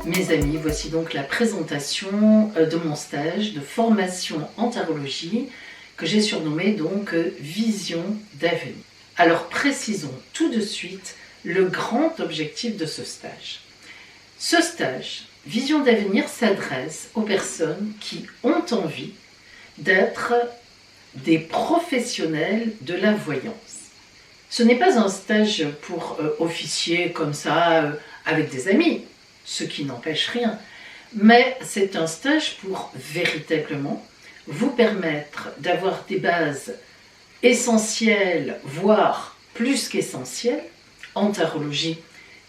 Mes amis, voici donc la présentation de mon stage de formation en tarologie que j'ai surnommé donc Vision d'avenir. Alors précisons tout de suite le grand objectif de ce stage. Ce stage, Vision d'avenir, s'adresse aux personnes qui ont envie d'être des professionnels de la voyance. Ce n'est pas un stage pour officier comme ça avec des amis, ce qui n'empêche rien, mais c'est un stage pour véritablement vous permettre d'avoir des bases essentielles, voire plus qu'essentielles, en tarologie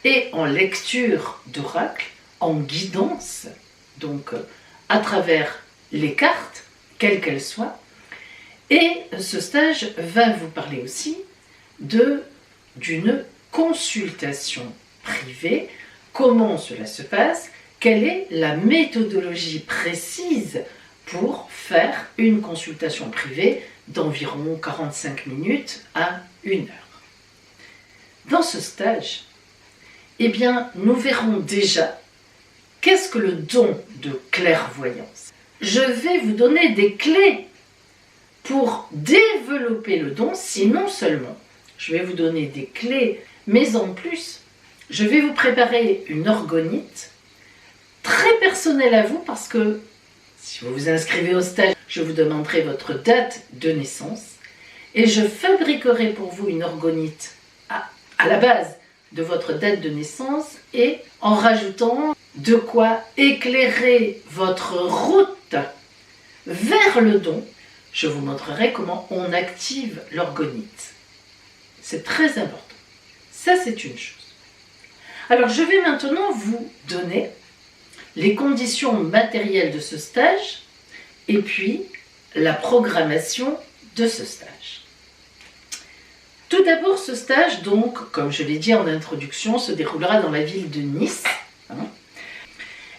et en lecture d'oracle, en guidance, donc à travers les cartes, quelles qu'elles soient. Et ce stage va vous parler aussi d'une consultation privée. Comment cela se passe? Quelle est la méthodologie précise pour faire une consultation privée d'environ 45 minutes à 1 heure? Dans ce stage, eh bien, nous verrons déjà qu'est-ce que le don de clairvoyance. Je vais vous donner des clés pour développer le don, sinon seulement je vais vous donner des clés, mais en plus, je vais vous préparer une orgonite très personnelle à vous parce que si vous vous inscrivez au stage, je vous demanderai votre date de naissance et je fabriquerai pour vous une orgonite à la base de votre date de naissance et en rajoutant de quoi éclairer votre route vers le don. Je vous montrerai comment on active l'orgonite. C'est très important. Ça, c'est une chose. Alors, je vais maintenant vous donner les conditions matérielles de ce stage et puis la programmation de ce stage. Tout d'abord, ce stage, donc, comme je l'ai dit en introduction, se déroulera dans la ville de Nice.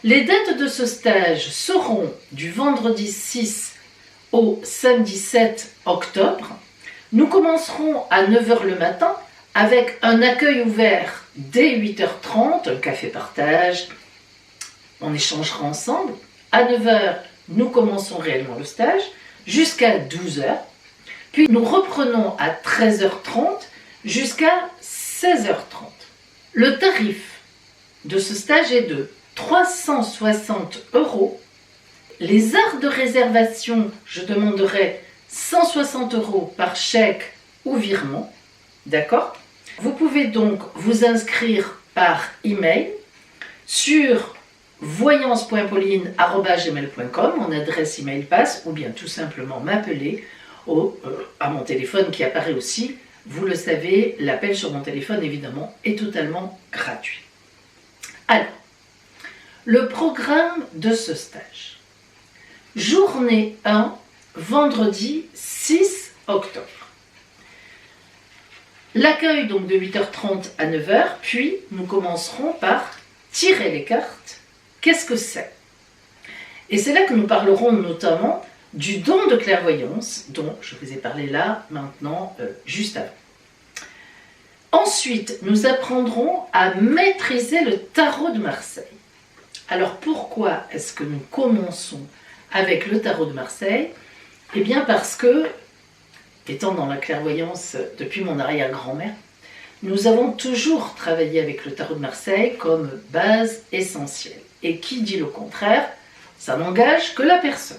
Les dates de ce stage seront du vendredi 6 au samedi 7 octobre. Nous commencerons à 9h le matin avec un accueil ouvert dès 8h30, un café partage, on échangera ensemble. À 9h, nous commençons réellement le stage jusqu'à 12h. Puis nous reprenons à 13h30 jusqu'à 16h30. Le tarif de ce stage est de 360 €. Les heures de réservation, je demanderai 160 € par chèque ou virement. D'accord? Vous pouvez donc vous inscrire par email sur voyance.pauline@gmail.com, mon adresse email passe, ou bien tout simplement m'appeler à mon téléphone qui apparaît aussi. Vous le savez, l'appel sur mon téléphone évidemment est totalement gratuit. Alors, le programme de ce stage. Journée 1, vendredi 6 octobre. L'accueil donc de 8h30 à 9h, puis nous commencerons par tirer les cartes. Qu'est-ce que c'est? Et c'est là que nous parlerons notamment du don de clairvoyance, dont je vous ai parlé là, maintenant, juste avant. Ensuite, nous apprendrons à maîtriser le tarot de Marseille. Alors pourquoi est-ce que nous commençons avec le tarot de Marseille? Eh bien parce que, étant dans la clairvoyance depuis mon arrière-grand-mère, nous avons toujours travaillé avec le tarot de Marseille comme base essentielle. Et qui dit le contraire, ça n'engage que la personne.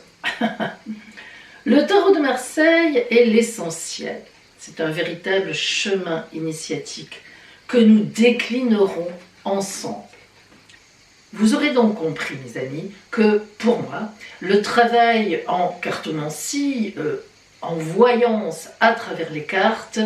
Le tarot de Marseille est l'essentiel. C'est un véritable chemin initiatique que nous déclinerons ensemble. Vous aurez donc compris, mes amis, que pour moi, le travail en cartomancie, en voyance à travers les cartes,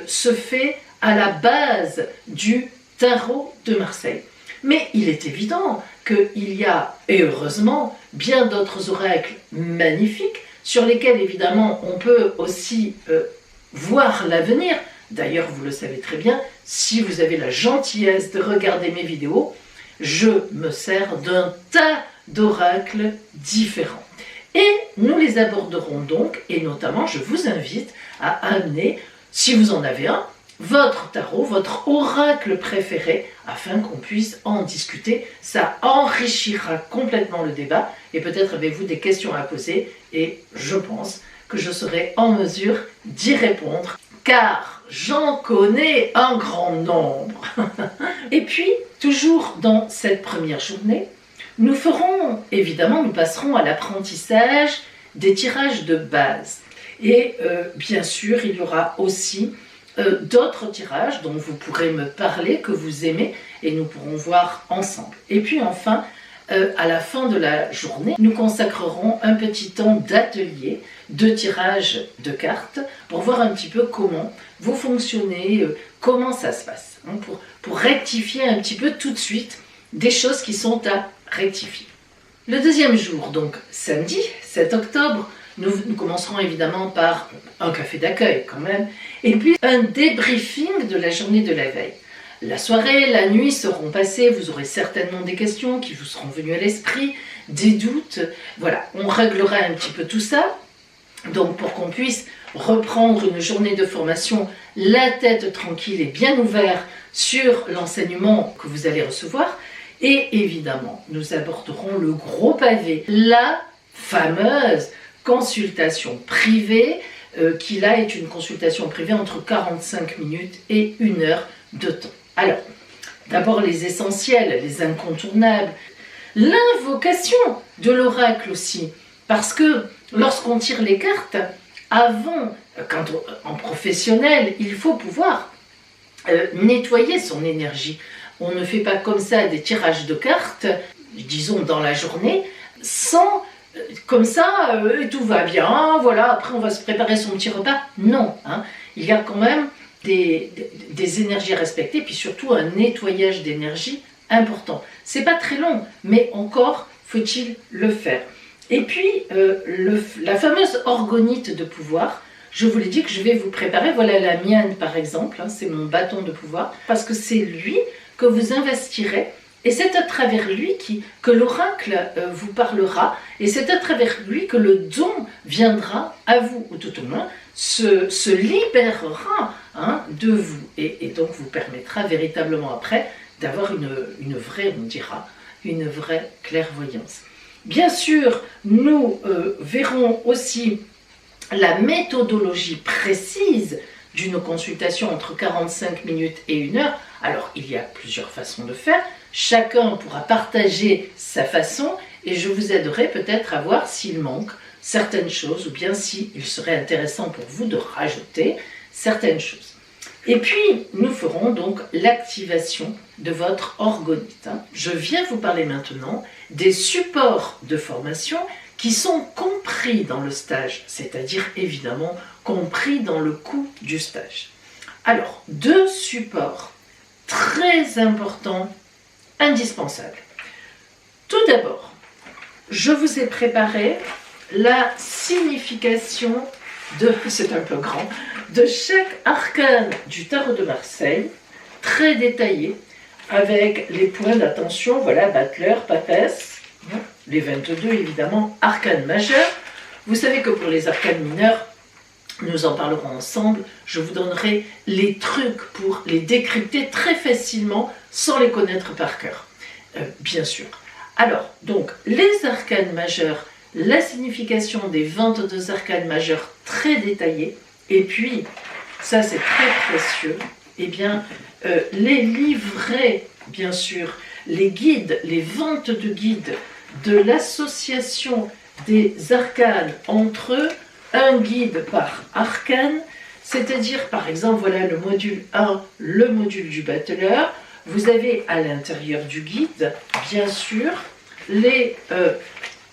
se fait à la base du tarot de Marseille. Mais il est évident qu'il y a, et heureusement, bien d'autres oracles magnifiques sur lesquels, évidemment, on peut aussi voir l'avenir. D'ailleurs, vous le savez très bien, si vous avez la gentillesse de regarder mes vidéos, je me sers d'un tas d'oracles différents. Et nous les aborderons donc, et notamment, je vous invite à amener, si vous en avez un, votre tarot, votre oracle préféré, afin qu'on puisse en discuter. Ça enrichira complètement le débat et peut-être avez-vous des questions à poser et je pense que je serai en mesure d'y répondre car j'en connais un grand nombre. Et puis, toujours dans cette première journée, nous passerons à l'apprentissage des tirages de base. Et bien sûr, il y aura aussi d'autres tirages dont vous pourrez me parler, que vous aimez, et nous pourrons voir ensemble. Et puis enfin, à la fin de la journée, nous consacrerons un petit temps d'atelier, de tirage de cartes, pour voir un petit peu comment vous fonctionnez, comment ça se passe, hein, pour rectifier un petit peu tout de suite des choses qui sont à rectifier. Le deuxième jour, donc samedi 7 octobre, nous commencerons évidemment par un café d'accueil quand même, et puis un débriefing de la journée de la veille. La soirée, la nuit seront passées, vous aurez certainement des questions qui vous seront venues à l'esprit, des doutes, voilà, on réglera un petit peu tout ça, donc pour qu'on puisse reprendre une journée de formation, la tête tranquille et bien ouverte sur l'enseignement que vous allez recevoir, et évidemment, nous aborderons le gros pavé, la fameuse consultation privée, qui là est une consultation privée entre 45 minutes et 1 heure de temps. Alors, d'abord les essentiels, les incontournables, l'invocation de l'oracle aussi, parce que lorsqu'on tire les cartes, en professionnel, il faut pouvoir nettoyer son énergie. On ne fait pas comme ça des tirages de cartes, disons dans la journée, sans comme ça, tout va bien, voilà, après on va se préparer son petit repas. Non, hein, il y a quand même des énergies à respecter, puis surtout un nettoyage d'énergie important. C'est pas très long, mais encore faut-il le faire. Et puis, la fameuse orgonite de pouvoir, je vous l'ai dit que je vais vous préparer, voilà la mienne par exemple, hein, c'est mon bâton de pouvoir, parce que c'est lui que vous investirez, et c'est à travers lui que l'oracle vous parlera, et c'est à travers lui que le don viendra à vous, ou tout au moins se libérera, hein, de vous, et donc vous permettra véritablement après d'avoir une vraie, on dira, une vraie clairvoyance. Bien sûr, nous verrons aussi la méthodologie précise d'une consultation entre 45 minutes et 1 heure. Alors, il y a plusieurs façons de faire. Chacun pourra partager sa façon et je vous aiderai peut-être à voir s'il manque certaines choses ou bien s'il serait intéressant pour vous de rajouter certaines choses. Et puis, nous ferons donc l'activation de votre orgonite. Je viens vous parler maintenant des supports de formation qui sont compris dans le stage, c'est-à-dire évidemment compris dans le coût du stage. Alors, 2 supports très importants, indispensables. Tout d'abord, je vous ai préparé la signification c'est un peu grand, de chaque arcane du tarot de Marseille, très détaillé, avec les points d'attention, voilà, battleur, papesse, les 22 évidemment, arcanes majeures. Vous savez que pour les arcanes mineures, nous en parlerons ensemble, je vous donnerai les trucs pour les décrypter très facilement sans les connaître par cœur, bien sûr. Alors, donc, les arcanes majeures, la signification des 22 arcanes majeures très détaillées, et puis, ça c'est très précieux, eh bien, les livrets, bien sûr, les guides, les ventes de guides de l'association des arcanes entre eux, un guide par arcane, c'est-à-dire par exemple, voilà le module 1, le module du battleur, vous avez à l'intérieur du guide, bien sûr,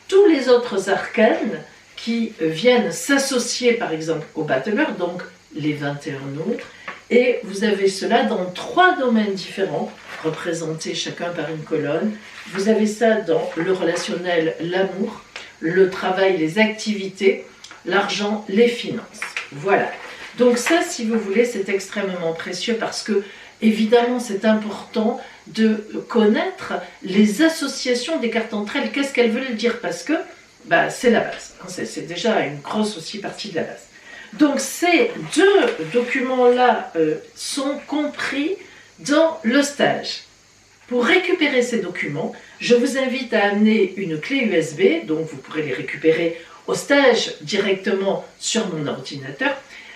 tous les autres arcanes qui viennent s'associer par exemple au battleur, donc les 21 autres, et vous avez cela dans 3 domaines différents, représentés chacun par une colonne. Vous avez ça dans le relationnel, l'amour, le travail, les activités, l'argent, les finances. Voilà. Donc ça, si vous voulez, c'est extrêmement précieux parce que, évidemment, c'est important de connaître les associations des cartes entre elles. Qu'est-ce qu'elles veulent dire? Parce que c'est la base. Hein, c'est déjà une grosse aussi partie de la base. Donc ces deux documents-là sont compris dans le stage. Pour récupérer ces documents, je vous invite à amener une clé USB, donc vous pourrez les récupérer au stage directement sur mon ordinateur.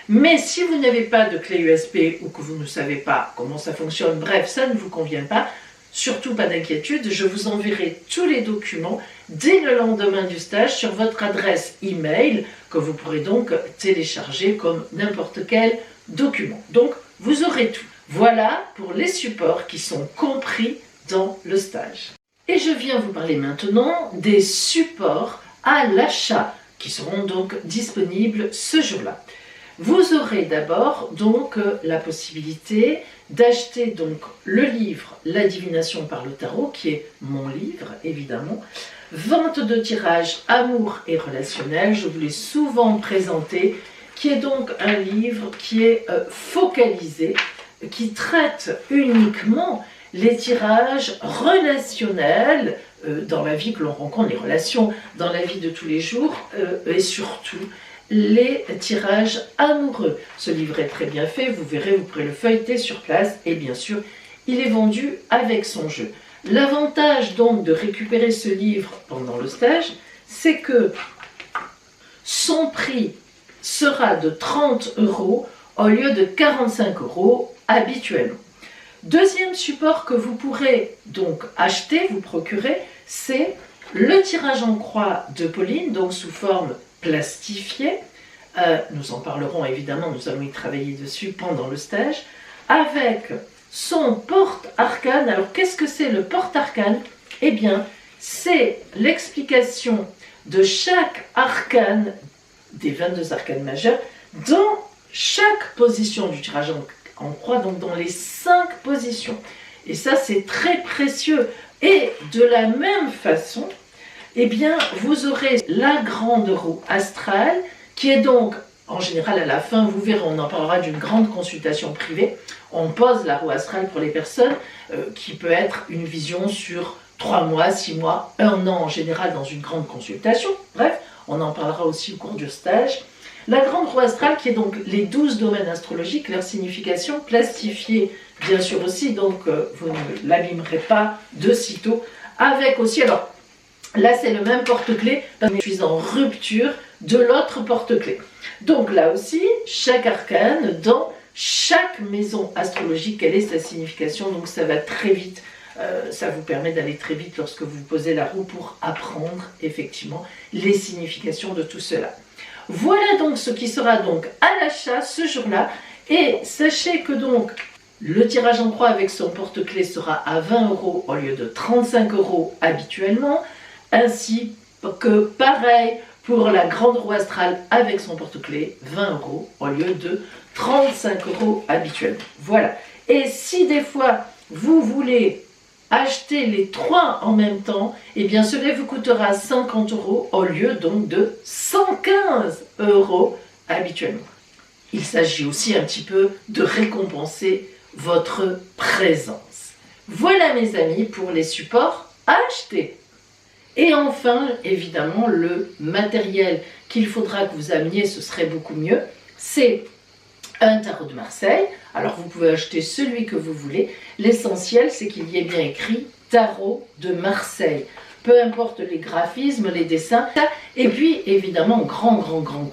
Mais si vous n'avez pas de clé USB ou que vous ne savez pas comment ça fonctionne, bref, ça ne vous convient pas, surtout pas d'inquiétude, je vous enverrai tous les documents dès le lendemain du stage sur votre adresse email que vous pourrez donc télécharger comme n'importe quel document. Donc, vous aurez tout. Voilà pour les supports qui sont compris dans le stage. Et je viens vous parler maintenant des supports à l'achat qui seront donc disponibles ce jour-là. Vous aurez d'abord donc la possibilité d'acheter donc le livre La divination par le tarot, qui est mon livre évidemment, vente de tirage amour et relationnel, je vous l'ai souvent présenté, qui est donc un livre qui est focalisé, qui traite uniquement les tirages relationnels dans la vie que l'on rencontre, les relations dans la vie de tous les jours et surtout les tirages amoureux. Ce livre est très bien fait, vous verrez, vous pourrez le feuilleter sur place et bien sûr, il est vendu avec son jeu. L'avantage donc de récupérer ce livre pendant le stage, c'est que son prix sera de 30 € au lieu de 45 € habituellement. Deuxième support que vous pourrez donc acheter, vous procurer, c'est le tirage en croix de Pauline, donc sous forme plastifiée. Nous en parlerons évidemment, nous allons y travailler dessus pendant le stage, avec son porte-arcane. Alors qu'est-ce que c'est le porte-arcane? Eh bien, c'est l'explication de chaque arcane, des 22 arcanes majeurs, dans chaque position du tirage en croix, donc dans les 5 positions. Et ça, c'est très précieux. Et de la même façon, eh bien, vous aurez la grande roue astrale, qui est donc, en général, à la fin, vous verrez, on en parlera d'une grande consultation privée. On pose la roue astrale pour les personnes, qui peut être une vision sur 3 mois, 6 mois, 1 an en général dans une grande consultation. Bref, on en parlera aussi au cours du stage. La grande roue astrale, qui est donc les 12 domaines astrologiques, leur signification plastifiée, bien sûr aussi, donc vous ne l'abîmerez pas de sitôt, avec aussi, alors là c'est le même porte-clés, parce que je suis en rupture de l'autre porte-clés. Donc là aussi, chaque arcane, dans chaque maison astrologique, quelle est sa signification, donc ça va très vite, ça vous permet d'aller très vite lorsque vous posez la roue pour apprendre effectivement les significations de tout cela. Voilà donc ce qui sera donc à l'achat ce jour-là. Et sachez que donc le tirage en croix avec son porte-clés sera à 20 € au lieu de 35 € habituellement. Ainsi que pareil pour la grande roue astrale avec son porte-clés, 20 € au lieu de 35 € habituellement. Voilà. Et si des fois vous voulez acheter les 3 en même temps, eh bien cela vous coûtera 50 € au lieu donc de 115 € habituellement. Il s'agit aussi un petit peu de récompenser votre présence. Voilà mes amis pour les supports à acheter. Et enfin, évidemment, le matériel qu'il faudra que vous ameniez, ce serait beaucoup mieux, c'est un tarot de Marseille. Alors vous pouvez acheter celui que vous voulez. L'essentiel, c'est qu'il y ait bien écrit tarot de Marseille. Peu importe les graphismes, les dessins. Et puis, évidemment, grand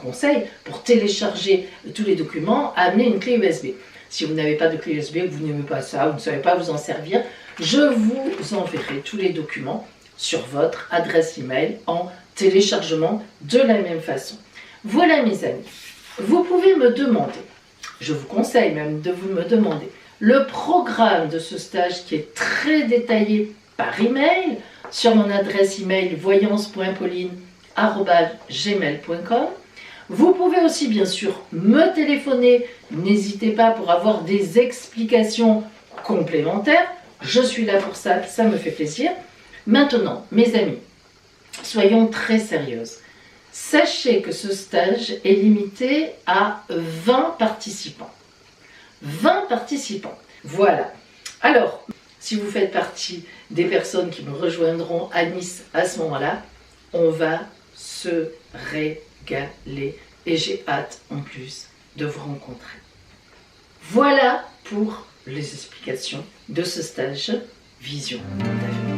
conseil, pour télécharger tous les documents, amenez une clé USB. Si vous n'avez pas de clé USB, que vous n'aimez pas ça, vous ne savez pas vous en servir, je vous enverrai tous les documents sur votre adresse email en téléchargement de la même façon. Voilà mes amis. Vous pouvez me demander, je vous conseille même de vous me demander, le programme de ce stage qui est très détaillé par email sur mon adresse email voyance.pauline@gmail.com. Vous pouvez aussi bien sûr me téléphoner, n'hésitez pas pour avoir des explications complémentaires. Je suis là pour ça, ça me fait plaisir. Maintenant, mes amis, soyons très sérieuses. Sachez que ce stage est limité à 20 participants. 20 participants, voilà. Alors, si vous faites partie des personnes qui me rejoindront à Nice à ce moment-là, on va se régaler et j'ai hâte en plus de vous rencontrer. Voilà pour les explications de ce stage Vision d'avenir.